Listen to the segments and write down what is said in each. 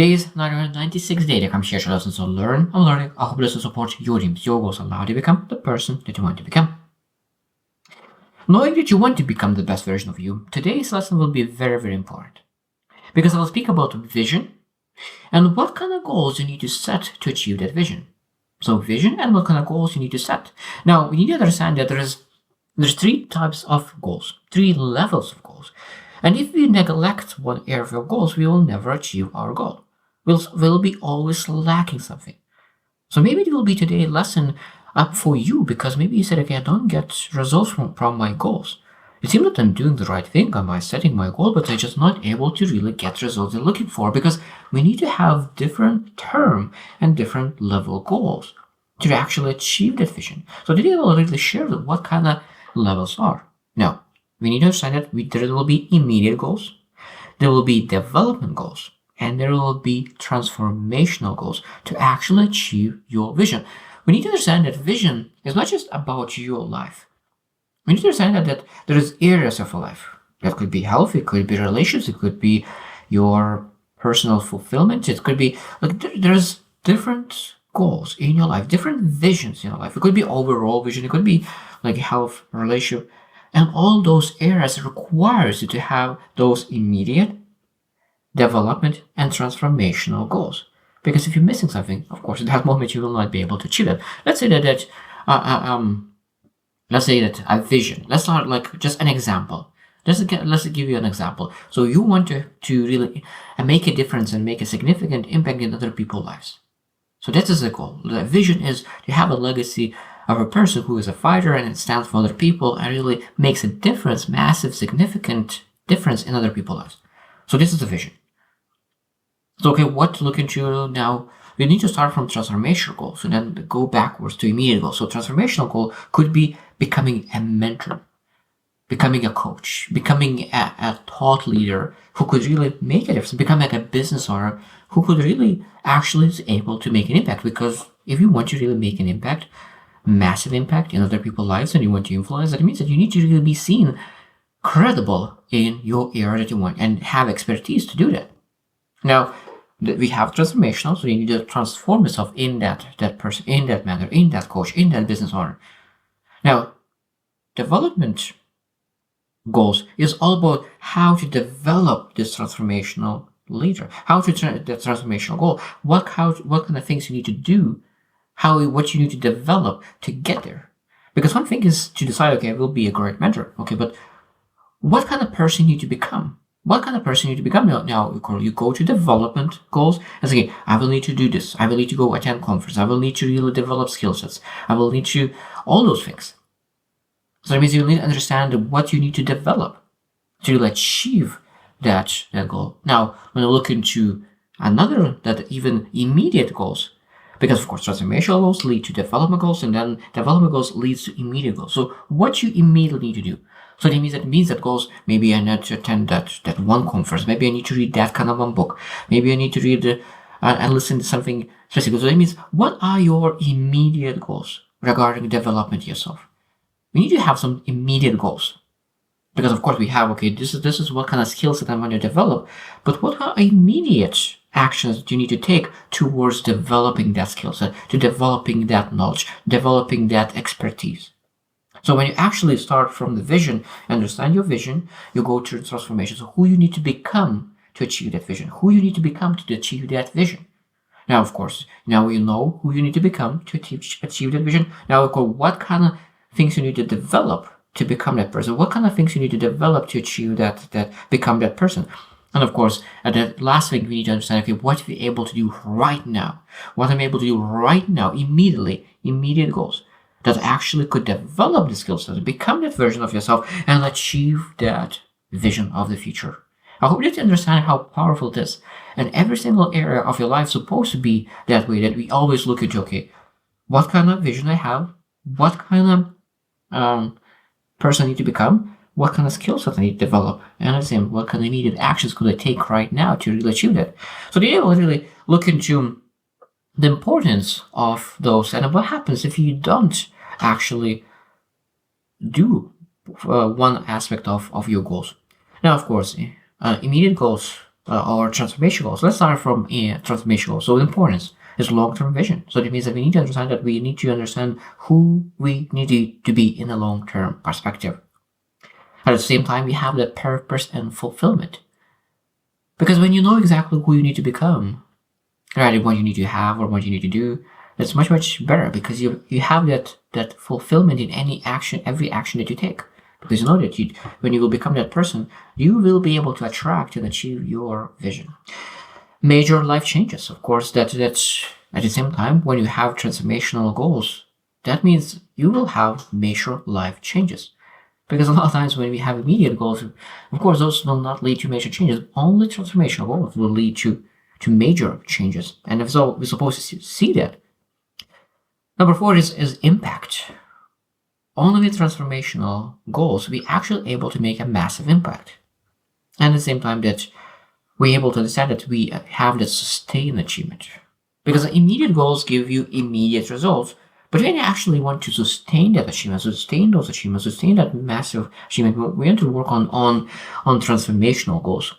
Today's 996 day to come share your lessons on learn. I'm learning. I hope this will support your dreams, your goals, and how to become the person that you want to become. Knowing that you want to become the best version of you, today's lesson will be very, very important. Because I will speak about vision and what kind of goals you need to set to achieve that vision. So vision and what kind of goals you need to set. Now, we need to understand that there's three types of goals, three levels of goals. And if we neglect one area of our goals, we will never achieve our goal. We'll be always lacking something. So maybe it will be today's lesson up for you because maybe you said, okay, I don't get results from my goals. It seems that I'm doing the right thing by setting my goal, but I'm just not able to really get results I'm looking for because we need to have different term and different level goals to actually achieve that vision. So today I will really share what kind of levels are. Now, we need to understand that there will be immediate goals, there will be development goals, and there will be transformational goals to actually achieve your vision. We need to understand that vision is not just about your life. We need to understand that there is areas of your life. That could be health, it could be relationships, it could be your personal fulfillment, it could be there's different goals in your life, different visions in your life. It could be overall vision, it could be like health, relationship, and all those areas requires you to have those immediate development and transformational goals. Because if you're missing something, of course, at that moment you will not be able to achieve it. Let's say that a vision. Let's start like just an example. Let's give you an example. So you want to really make a difference and make a significant impact in other people's lives. So that is the goal. The vision is to have a legacy of a person who is a fighter and stands for other people and really makes a difference, massive, significant difference in other people's lives. So this is the vision. So okay, what to look into now? We need to start from transformational goals and then go backwards to immediate goals. So transformational goal could be becoming a mentor, becoming a coach, becoming a thought leader who could really make a difference, become like a business owner who could really actually is able to make an impact. Because if you want to really make an impact, massive impact in other people's lives and you want to influence, that means that you need to really be seen credible in your area that you want and have expertise to do that. Now, we have transformational, so you need to transform yourself in that person, in that manner, in that coach, in that business owner. Now, development goals is all about how to develop this transformational leader, how to the transformational goal, what kind of things you need to do, what you need to develop to get there. Because one thing is to decide, okay, I will be a great mentor, okay, but what kind of person you need to become? What kind of person you need to become? Now you go to development goals and say, okay, I will need to do this. I will need to go attend conference. I will need to really develop skill sets. I will need to, all those things. So that means you need to understand what you need to develop to really achieve that goal. Now, when you look into that even immediate goals, because of course transformational goals lead to development goals and then development goals leads to immediate goals. So what you immediately need to do. So that means that goals, maybe I need to attend that one conference. Maybe I need to read that kind of one book. Maybe I need to read and listen to something specific. So that means what are your immediate goals regarding development yourself? We need to have some immediate goals. Because of course we have, okay, this is what kind of skills that I want to develop. But what are immediate actions that you need to take towards developing that skill set, to developing that knowledge, developing that expertise? So when you actually start from the vision, understand your vision, you go to transformation. So who you need to become to achieve that vision, who you need to become to achieve that vision. Now, of course, now you know who you need to become to achieve that vision. Now, what kind of things you need to develop to become that person? What kind of things you need to develop to achieve become that person? And of course, the last thing we need to understand, okay, what we're able to do right now, what I'm able to do right now, immediate goals that actually could develop the skill set, become that version of yourself, and achieve that vision of the future. I hope that you understand how powerful it is. And every single area of your life is supposed to be that way, that we always look at, okay, what kind of vision I have, what kind of person I need to become, what kind of skill set I need to develop, and understand what kind of immediate actions could I take right now to really achieve that. So today I will really look into the importance of those and what happens if you don't actually do one aspect of your goals. Now, of course, immediate goals or transformation goals. Let's start from transformation goals. So importance is long-term vision. So it means that we need to understand that we need to understand who we need to be in a long-term perspective. At the same time, we have that purpose and fulfillment. Because when you know exactly who you need to become, right, what you need to have or what you need to do, it's much, much better because you have that fulfillment in every action that you take. Because you know that when you will become that person, you will be able to attract and achieve your vision. Major life changes, of course, that's at the same time, when you have transformational goals, that means you will have major life changes. Because a lot of times when we have immediate goals, of course, those will not lead to major changes. Only transformational goals will lead to major changes. And if so, we're supposed to see that. Number 4 is impact. Only with transformational goals, we're actually able to make a massive impact. And at the same time that we're able to understand that we have that sustained achievement. Because immediate goals give you immediate results. But when you actually want to sustain that achievement, sustain those achievements, sustain that massive achievement, we want to work on transformational goals.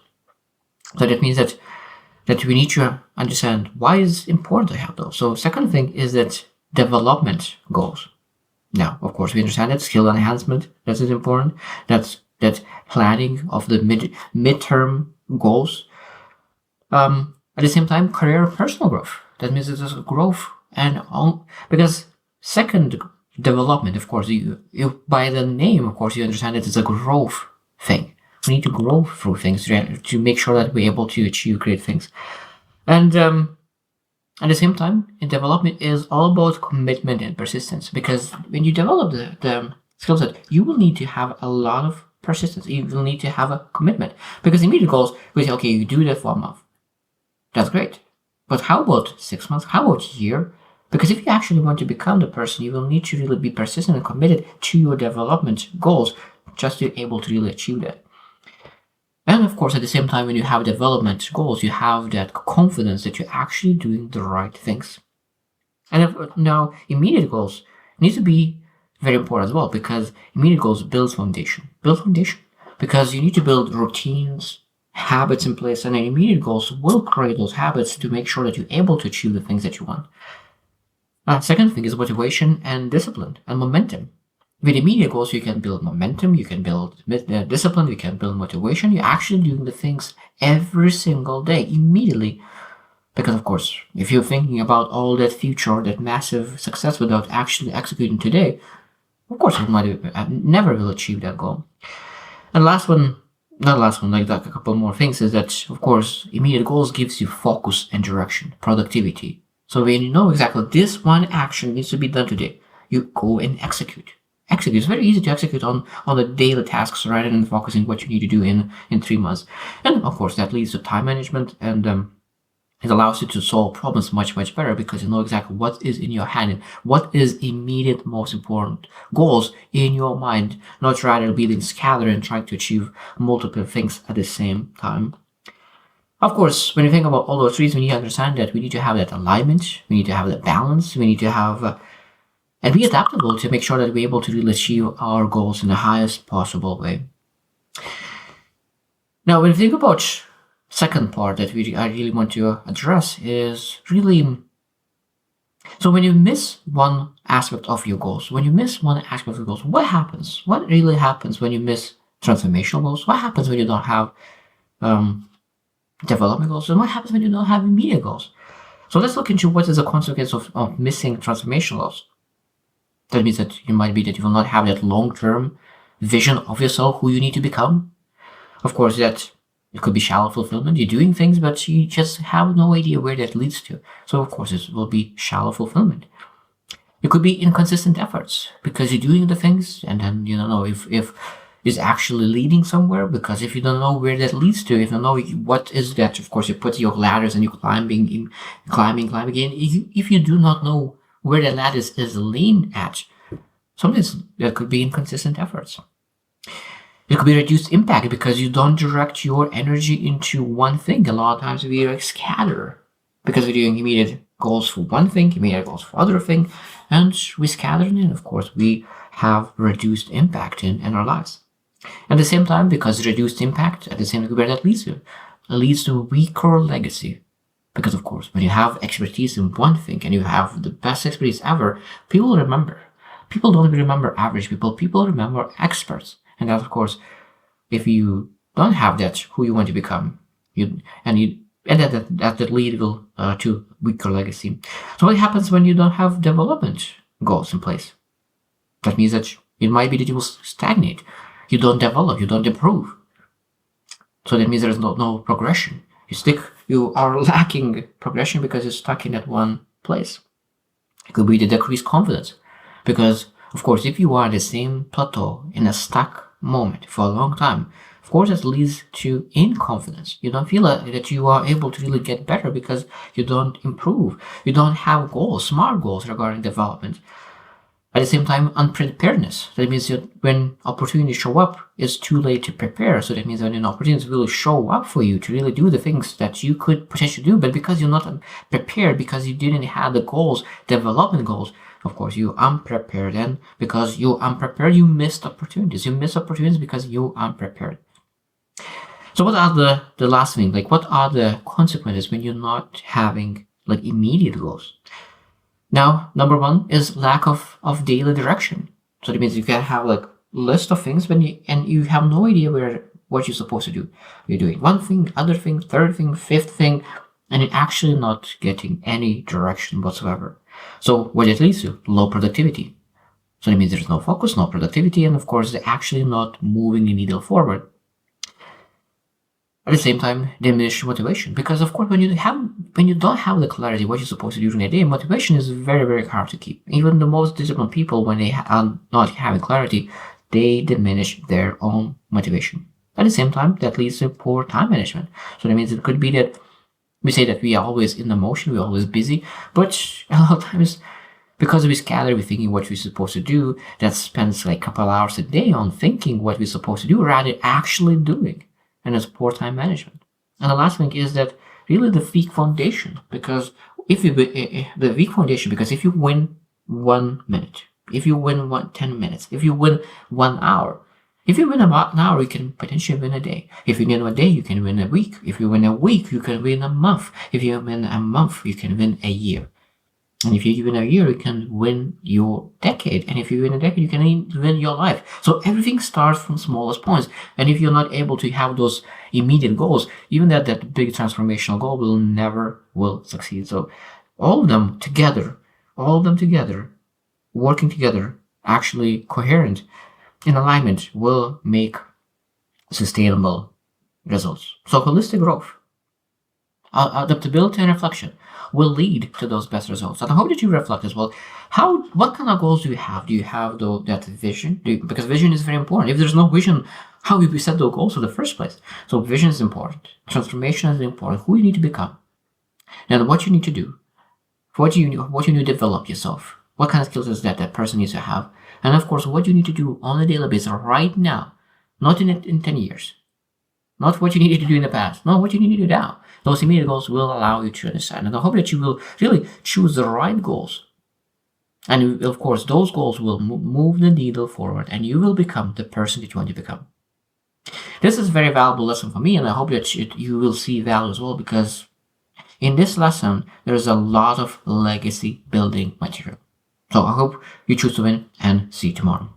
So that means that we need to understand why it's important to have those. So second thing is that development goals. Now, of course, we understand that skill enhancement, that is important. That's that planning of the midterm goals. At the same time, career personal growth. That means there's a growth because second, development, of course, you by the name, of course, you understand that it's a growth thing. We need to grow through things to make sure that we're able to achieve great things. And at the same time, in development is all about commitment and persistence. Because when you develop the skill set, you will need to have a lot of persistence. You will need to have a commitment. Because immediate goals, we say, okay, you do that for a month. That's great. But how about 6 months? How about a year? Because if you actually want to become the person, you will need to really be persistent and committed to your development goals just to be able to really achieve that. And of course, at the same time, when you have development goals, you have that confidence that you're actually doing the right things. And now, immediate goals need to be very important as well, because immediate goals build foundation. Build foundation. Because you need to build routines, habits in place, and immediate goals will create those habits to make sure that you're able to achieve the things that you want. Second thing is motivation and discipline and momentum. With immediate goals, you can build momentum, you can build discipline, you can build motivation. You're actually doing the things every single day, immediately. Because, of course, if you're thinking about all that future, that massive success without actually executing today, of course, you might never will achieve that goal. And like that, a couple more things is that, of course, immediate goals gives you focus and direction, productivity. So when you know exactly this one action needs to be done today, you go and execute. It's very easy to execute on the daily tasks rather than focusing what you need to do in 3 months. And of course, that leads to time management, and it allows you to solve problems much, much better because you know exactly what is in your hand and what is immediate most important goals in your mind, not rather being scattered and trying to achieve multiple things at the same time. Of course, when you think about all those things, we need to understand that we need to have that alignment, we need to have that balance, we need to have and be adaptable to make sure that we're able to really achieve our goals in the highest possible way. Now, when you think about second part that I really want to address is really, so when you miss one aspect of your goals, what happens? What really happens when you miss transformational goals? What happens when you don't have development goals? And what happens when you don't have immediate goals? So let's look into what is the consequence of missing transformational goals. That means that you might be that you will not have that long-term vision of yourself, who you need to become. Of course, that it could be shallow fulfillment. You're doing things, but you just have no idea where that leads to. So, of course, it will be shallow fulfillment. It could be inconsistent efforts because you're doing the things and then you don't know if it's actually leading somewhere. Because if you don't know where that leads to, if you don't know what is that, of course, you put your ladders and you're climbing again. If you do not know where the ladder is lean at, sometimes there could be inconsistent efforts. It could be reduced impact because you don't direct your energy into one thing. A lot of times we scatter because we're doing immediate goals for one thing, immediate goals for other thing, and we scatter, and of course we have reduced impact in our lives. At the same time, because reduced impact, at the same time where that leads to, leads to a weaker legacy. Because of course, when you have expertise in one thing and you have the best expertise ever, people remember. People don't remember average people. People remember experts. And that, of course, if you don't have that, who you want to become, that lead will to weaker legacy. So what happens when you don't have development goals in place? That means that it might be that you will stagnate. You don't develop. You don't improve. So that means there is no progression. You are lacking progression because you're stuck in that one place. It could be the decreased confidence. Because, of course, if you are in the same plateau, in a stuck moment for a long time, of course, that leads to inconfidence. You don't feel that you are able to really get better because you don't improve. You don't have goals, smart goals regarding development. At the same time, unpreparedness. That means that when opportunities show up, it's too late to prepare. So that means when an opportunity will show up for you to really do the things that you could potentially do, but because you're not prepared, because you didn't have the goals, development goals, of course, you're unprepared. And because you're unprepared, you missed opportunities. You miss opportunities because you're unprepared. So what are the last thing? Like, what are the consequences when you're not having like immediate goals? Now, number one is lack of daily direction. So that means you can have like list of things and you have no idea what you're supposed to do. You're doing one thing, other thing, third thing, fifth thing, and you're actually not getting any direction whatsoever. So what it leads to? Low productivity. So that means there's no focus, no productivity, and of course they're actually not moving the needle forward. At the same time, diminished motivation, because of course when you don't have the clarity what you're supposed to do during the day, motivation is very, very hard to keep. Even the most disciplined people, when they are not having clarity, they diminish their own motivation. At the same time, that leads to poor time management. So that means it could be that we say that we are always in the motion, we're always busy, but a lot of times because we scatter, we're thinking what we're supposed to do, that spends like a couple hours a day on thinking what we're supposed to do rather actually doing. And it's poor time management. And the last thing is that really the weak foundation, because if you win 1 minute, if you win 10 minutes, if you win 1 hour, if you win about an hour, you can potentially win a day. If you win a day, you can win a week. If you win a week, you can win a month. If you win a month, you can win a year. And if you win a year, you can win your decade. And if you win a decade, you can win your life. So everything starts from smallest points. And if you're not able to have those immediate goals, even that big transformational goal will succeed. So all of them together, working together, actually coherent, in alignment, will make sustainable results. So holistic growth, adaptability and reflection will lead to those best results. And I hope that you reflect as well. What kind of goals do you have? Do you have that vision? Because vision is very important. If there's no vision, how will we set those goals in the first place? So vision is important. Transformation is important. Who you need to become. And what you need to do. What you need to develop yourself. What kind of skills is that person needs to have. And of course, what you need to do on a daily basis right now. Not in 10 years. Not what you needed to do in the past. No, what you need to do now. Those immediate goals will allow you to understand. And I hope that you will really choose the right goals. And of course, those goals will move the needle forward and you will become the person that you want to become. This is a very valuable lesson for me, and I hope that you will see value as well, because in this lesson, there's a lot of legacy building material. So I hope you choose to win, and see you tomorrow.